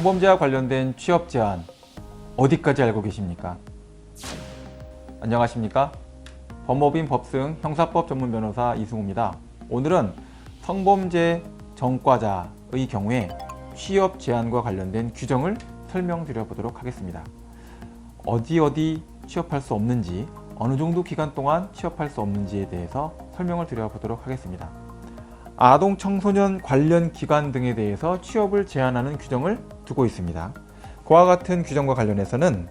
성범죄와 관련된 취업 제한 어디까지 알고 계십니까? 안녕하십니까? 법무법인 법승 형사법 전문 변호사 이승우입니다. 오늘은 성범죄 전과자의 경우에 취업 제한과 관련된 규정을 설명드려 보도록 하겠습니다. 어디 취업할 수 없는지, 어느 정도 기간 동안 취업할 수 없는지에 대해서 설명을 드려 보도록 하겠습니다. 아동 청소년 관련 기관 등에 대해서 취업을 제한하는 규정을 두고 있습니다. 그와 같은 규정과 관련해서는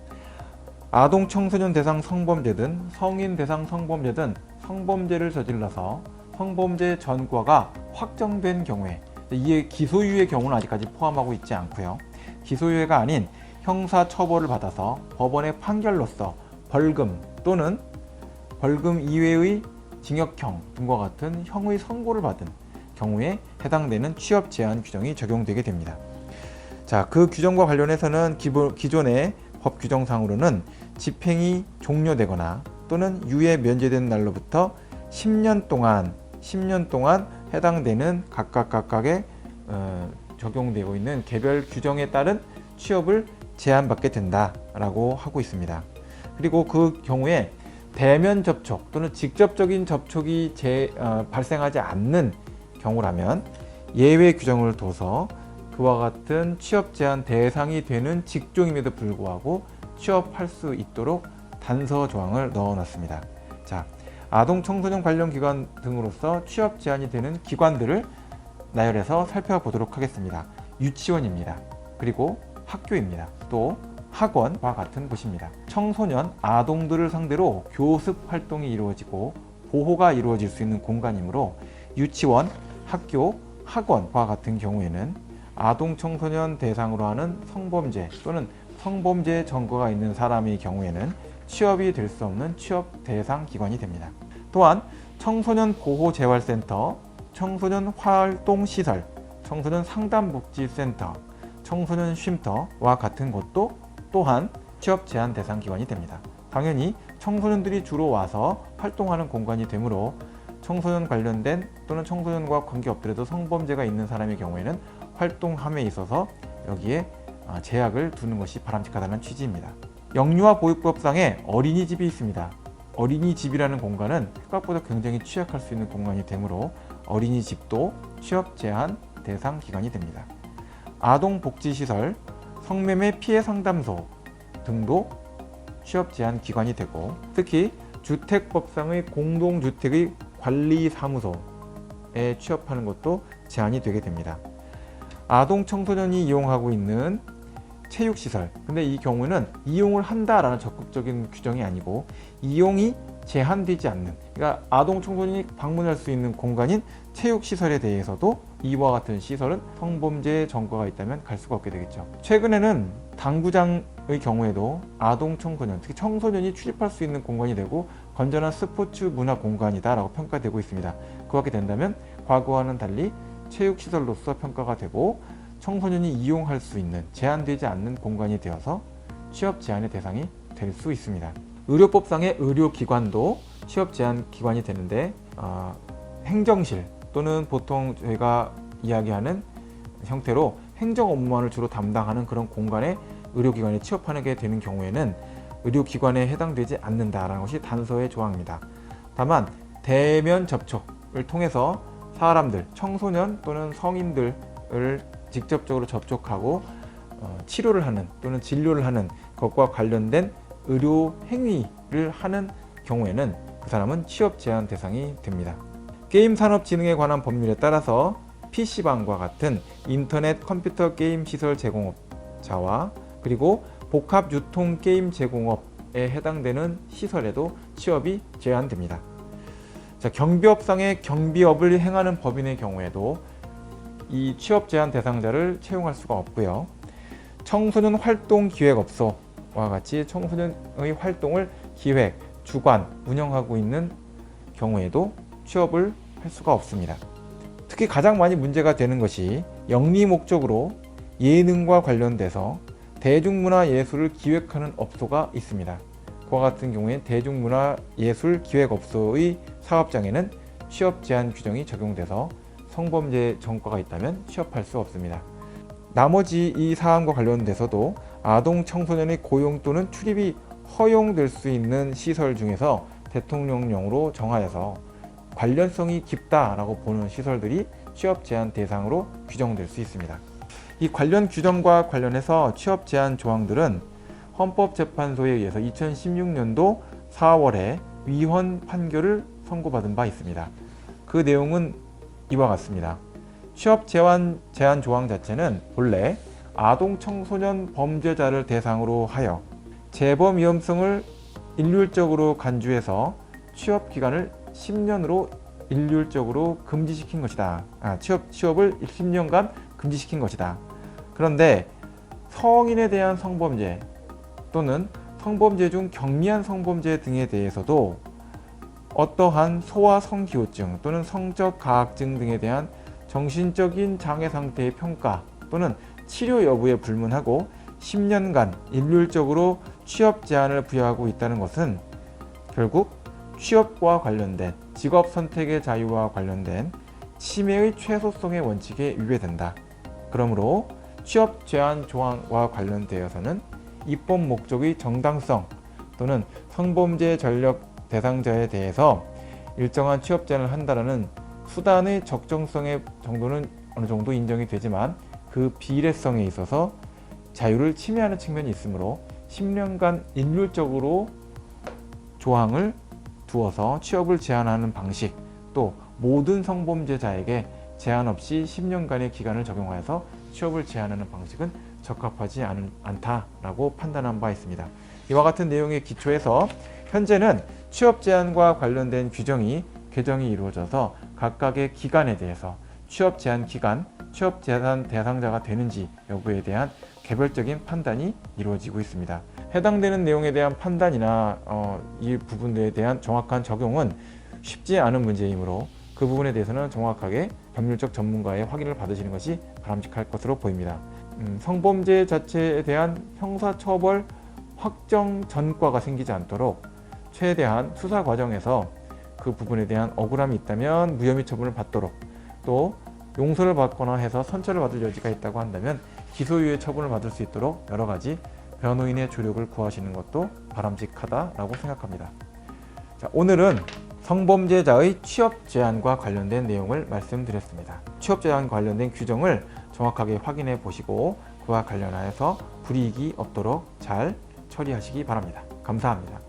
아동 청소년 대상 성범죄든 성인 대상 성범죄든 성범죄를 저질러서 성범죄 전과가 확정된 경우에, 이에 기소유예 경우는 아직까지 포함하고 있지 않고요. 기소유예가 아닌 형사 처벌을 받아서 법원의 판결로서 벌금 또는 벌금 이외의 징역형 등과 같은 형의 선고를 받은 경우에 해당되는 취업 제한 규정이 적용되게 됩니다. 자, 그 규정과 관련해서는 기존의 법 규정상으로는 집행이 종료되거나 또는 유예 면제된 날로부터 10년 동안 해당되는 각각의 적용되고 있는 개별 규정에 따른 취업을 제한받게 된다라고 하고 있습니다. 그리고 그 경우에 대면 접촉 또는 직접적인 접촉이 발생하지 않는 경우라면 예외 규정을 둬서 그와 같은 취업 제한 대상이 되는 직종임에도 불구하고 취업할 수 있도록 단서 조항을 넣어놨습니다. 자, 아동 청소년 관련 기관 등으로서 취업 제한이 되는 기관들을 나열해서 살펴보도록 하겠습니다. 유치원입니다. 그리고 학교입니다. 또 학원과 같은 곳입니다. 청소년, 아동들을 상대로 교습 활동이 이루어지고 보호가 이루어질 수 있는 공간이므로 유치원, 학교, 학원과 같은 경우에는 아동 청소년 대상으로 하는 성범죄 또는 성범죄 전과가 있는 사람의 경우에는 취업이 될 수 없는 취업 대상 기관이 됩니다. 또한 청소년 보호재활센터, 청소년 활동시설, 청소년 상담복지센터, 청소년 쉼터와 같은 곳도 또한 취업 제한 대상 기관이 됩니다. 당연히 청소년들이 주로 와서 활동하는 공간이 되므로 청소년 관련된 또는 청소년과 관계없더라도 성범죄가 있는 사람의 경우에는 활동함에 있어서 여기에 제약을 두는 것이 바람직하다는 취지입니다. 영유아 보육법상에 어린이집이 있습니다. 어린이집이라는 공간은 생각보다 굉장히 취약할 수 있는 공간이 되므로 어린이집도 취업 제한 대상 기관이 됩니다. 아동복지시설, 성매매 피해 상담소 등도 취업 제한 기관이 되고, 특히 주택법상의 공동주택의 관리사무소에 취업하는 것도 제한이 되게 됩니다. 아동 청소년이 이용하고 있는 체육시설, 근데 이 경우는 이용을 한다라는 적극적인 규정이 아니고 이용이 제한되지 않는, 그러니까 아동 청소년이 방문할 수 있는 공간인 체육시설에 대해서도 이와 같은 시설은 성범죄 전과가 있다면 갈 수가 없게 되겠죠. 최근에는 당구장의 경우에도 아동 청소년, 특히 청소년이 출입할 수 있는 공간이 되고 건전한 스포츠 문화 공간이다 라고 평가되고 있습니다. 그렇게 된다면 과거와는 달리 체육시설로서 평가가 되고 청소년이 이용할 수 있는 제한되지 않는 공간이 되어서 취업 제한의 대상이 될 수 있습니다. 의료법상의 의료기관도 취업 제한 기관이 되는데 행정실 또는 보통 저희가 이야기하는 형태로 행정 업무만을 주로 담당하는 그런 공간에 의료기관에 취업하게 되는 경우에는 의료기관에 해당되지 않는다라는 것이 단서의 조항입니다. 다만 대면 접촉을 통해서 사람들, 청소년 또는 성인들을 직접적으로 접촉하고 치료를 하는 또는 진료를 하는 것과 관련된 의료 행위를 하는 경우에는 그 사람은 취업 제한 대상이 됩니다. 게임산업진흥에 관한 법률에 따라서 PC방과 같은 인터넷 컴퓨터 게임 시설 제공업자와 그리고 복합 유통 게임 제공업에 해당되는 시설에도 취업이 제한됩니다. 자, 경비업상의 경비업을 행하는 법인의 경우에도 이 취업 제한 대상자를 채용할 수가 없고요. 청소년 활동 기획업소와 같이 청소년의 활동을 기획, 주관, 운영하고 있는 경우에도 취업을 할 수가 없습니다. 특히 가장 많이 문제가 되는 것이 영리 목적으로 예능과 관련돼서 대중문화 예술을 기획하는 업소가 있습니다. 그와 같은 경우에 대중문화 예술 기획업소의 사업장에는 취업 제한 규정이 적용돼서 성범죄 전과가 있다면 취업할 수 없습니다. 나머지 이 사안과 관련돼서도 아동 청소년의 고용 또는 출입이 허용될 수 있는 시설 중에서 대통령령으로 정하여서 관련성이 깊다라고 보는 시설들이 취업 제한 대상으로 규정될 수 있습니다. 이 관련 규정과 관련해서 취업 제한 조항들은 헌법재판소에 의해서 2016년도 4월에 위헌 판결을 선고받은 바 있습니다. 그 내용은 이와 같습니다. 취업 제한 조항 자체는 본래 아동 청소년 범죄자를 대상으로 하여 재범 위험성을 일률적으로 간주해서 취업 기간을 10년으로 일률적으로 금지시킨 것이다. 취업을 10년간 금지시킨 것이다. 그런데 성인에 대한 성범죄 또는 성범죄 중 경미한 성범죄 등에 대해서도 어떠한 소아 성기호증 또는 성적 가학증 등에 대한 정신적인 장애 상태의 평가 또는 치료 여부에 불문하고 10년간 일률적으로 취업 제한을 부여하고 있다는 것은 결국 취업과 관련된 직업 선택의 자유와 관련된 침해의 최소성의 원칙에 위배된다. 그러므로 취업 제한 조항과 관련되어서는 입법 목적의 정당성 또는 성범죄 전력 대상자에 대해서 일정한 취업 제한을 한다는 수단의 적정성의 정도는 어느 정도 인정이 되지만 그 비례성에 있어서 자유를 침해하는 측면이 있으므로 10년간 일률적으로 조항을 두어서 취업을 제한하는 방식, 또 모든 성범죄자에게 제한 없이 10년간의 기간을 적용하여서 취업을 제한하는 방식은 적합하지 않다라고 판단한 바 있습니다. 이와 같은 내용의 기초에서 현재는 취업 제한과 관련된 규정이 개정이 이루어져서 각각의 기간에 대해서 취업 제한 기간, 취업 제한 대상자가 되는지 여부에 대한 개별적인 판단이 이루어지고 있습니다. 해당되는 내용에 대한 판단이나 이 부분에 대한 정확한 적용은 쉽지 않은 문제이므로 그 부분에 대해서는 정확하게 법률적 전문가의 확인을 받으시는 것이 바람직할 것으로 보입니다. 성범죄 자체에 대한 형사처벌 확정 전과가 생기지 않도록 최대한 수사 과정에서 그 부분에 대한 억울함이 있다면 무혐의 처분을 받도록, 또 용서를 받거나 해서 선처를 받을 여지가 있다고 한다면 기소유예 처분을 받을 수 있도록 여러 가지 변호인의 조력을 구하시는 것도 바람직하다라고 생각합니다. 자, 오늘은 성범죄자의 취업 제한과 관련된 내용을 말씀드렸습니다. 취업 제한 관련된 규정을 정확하게 확인해 보시고 그와 관련하여서 불이익이 없도록 잘 처리하시기 바랍니다. 감사합니다.